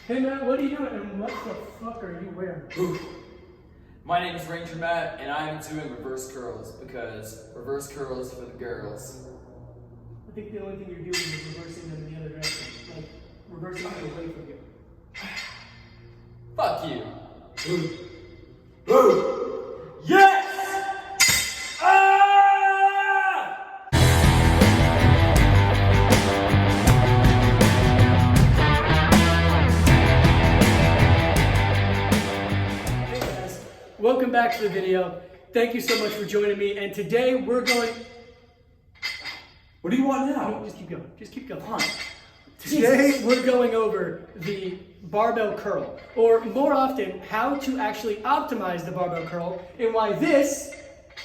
Hey Matt, what are you doing and what the fuck are you wearing? My name is Ranger Matt, and I am doing reverse curls because reverse curls for the girls. I think the only thing you're doing is reversing them in the other direction. Like, reversing them away from you. Fuck you. Yes! Ah! Hey guys, welcome back to the video. Thank you so much for joining me, and today we're going... What do you want now? No, just keep going. Just keep going. Today we're going over the barbell curl, or more often, how to actually optimize the barbell curl, and why this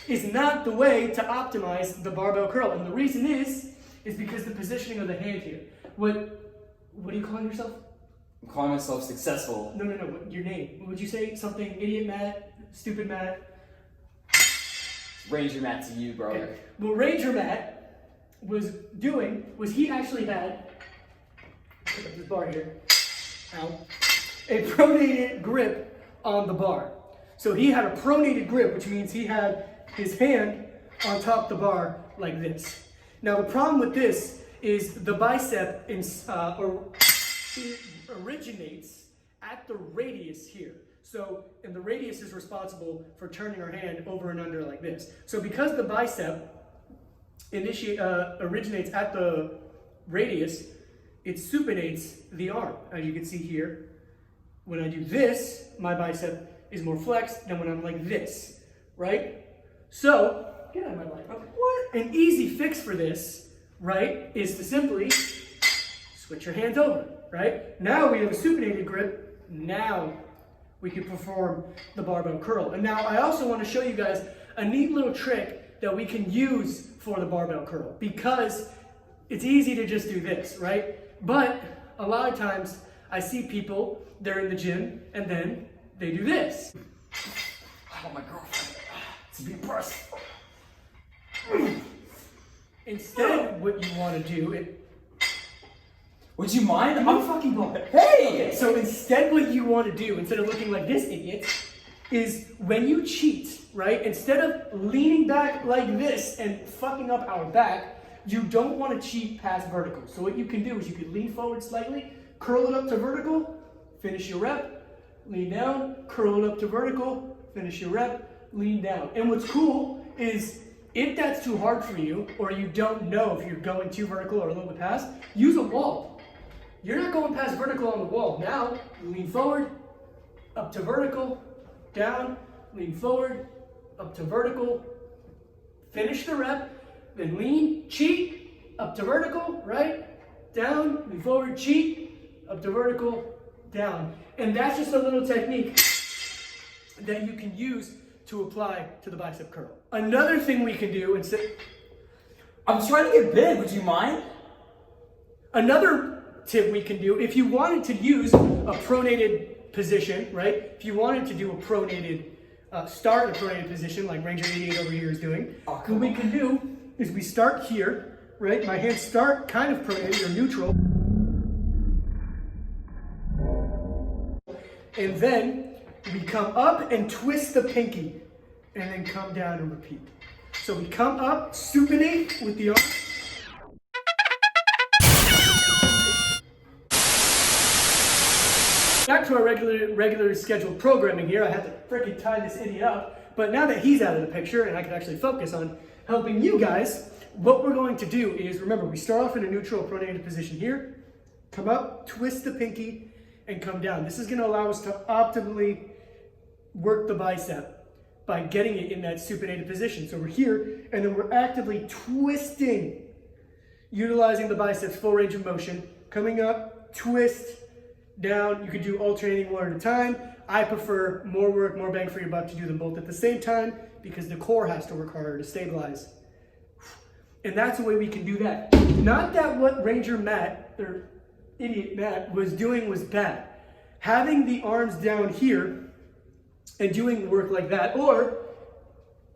is not the way to optimize the barbell curl. And the reason is because the positioning of the hand here. What are you calling yourself? I'm calling myself successful. No. What, your name? Would you say something? Idiot Matt? Stupid Matt? Ranger Matt to you, brother. Okay. What Ranger Matt was doing was he actually had, pick up this bar here, ow, a pronated grip on the bar. So he had a pronated grip, which means he had his hand on top of the bar like this. Now the problem with this is the bicep originates at the radius here. So, and the radius is responsible for turning our hand over and under like this. So because the bicep originates at the radius, it supinates the arm. As you can see here, when I do this, my bicep is more flexed than when I'm like this, right? So, get out of my life. What? An easy fix for this, right, is to simply switch your hands over, right? Now we have a supinated grip. Now we can perform the barbell curl. And now I also want to show you guys a neat little trick that we can use for the barbell curl, because it's easy to just do this, right? But a lot of times I see people, they're in the gym and then they do this. I want my girlfriend to be impressed. Instead, what you want to do, Would you mind? I'm fucking going. Hey! So instead what you want to do, instead of looking like this idiot, is when you cheat, right? Instead of leaning back like this and fucking up our back, you don't want to cheat past vertical. So what you can do is you can lean forward slightly, curl it up to vertical, finish your rep, lean down, curl it up to vertical, finish your rep, lean down. And what's cool is if that's too hard for you, or you don't know if you're going too vertical or a little bit past, use a wall. You're not going past vertical on the wall. Now, you lean forward, up to vertical, down, lean forward, up to vertical, finish the rep, then lean, cheat, up to vertical, right, down, lean forward, cheat, up to vertical, down. And that's just a little technique that you can use to apply to the bicep curl. Another thing we can do instead... I'm trying to get big, would you mind? Another tip we can do, if you wanted to use a pronated position, right? If you wanted to do a pronated, start a pronated position like Ranger 88 over here is doing, what we can do is we start here, right? My hands start kind of pronated or neutral. And then we come up and twist the pinky and then come down and repeat. So we come up, supinate with the arm. Back to our regular scheduled programming here. I had to freaking tie this idiot up, but now that he's out of the picture and I can actually focus on helping you guys, what we're going to do is, remember, we start off in a neutral pronated position here, come up, twist the pinky, and come down. This is going to allow us to optimally work the bicep by getting it in that supinated position. So we're here, and then we're actively twisting, utilizing the biceps full range of motion, coming up, twist, down. You could do alternating one at a time. I prefer more work, more bang for your buck to do them both at the same time because the core has to work harder to stabilize. And that's the way we can do that. Not that what Ranger Matt, or Idiot Matt, was doing was bad. Having the arms down here and doing work like that, or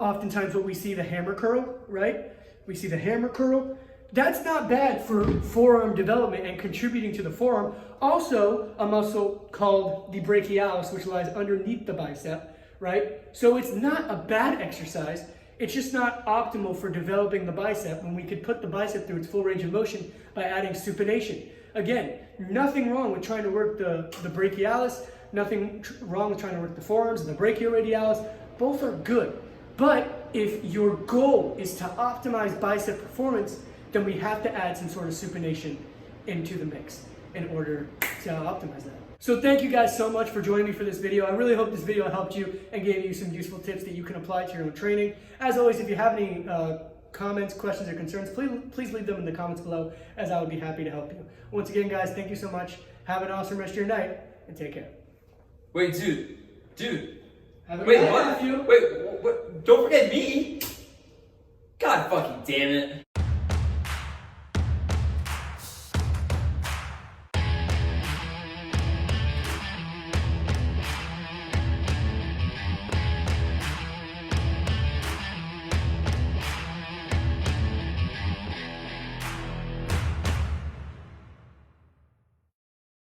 oftentimes what we see the hammer curl, right? We see the hammer curl, that's not bad for forearm development and contributing to the forearm. Also, a muscle called the brachialis, which lies underneath the bicep, right? So it's not a bad exercise. It's just not optimal for developing the bicep when we could put the bicep through its full range of motion by adding supination. Again, nothing wrong with trying to work the brachialis, nothing wrong with trying to work the forearms and the brachioradialis. Both are good. But if your goal is to optimize bicep performance, then we have to add some sort of supination into the mix in order to optimize that. So thank you guys so much for joining me for this video. I really hope this video helped you and gave you some useful tips that you can apply to your own training. As always, if you have any comments, questions, or concerns, please leave them in the comments below, as I would be happy to help you. Once again, guys, thank you so much. Have an awesome rest of your night, and take care. Wait, dude. Wait, what? Wait, what? Don't forget me. God fucking damn it.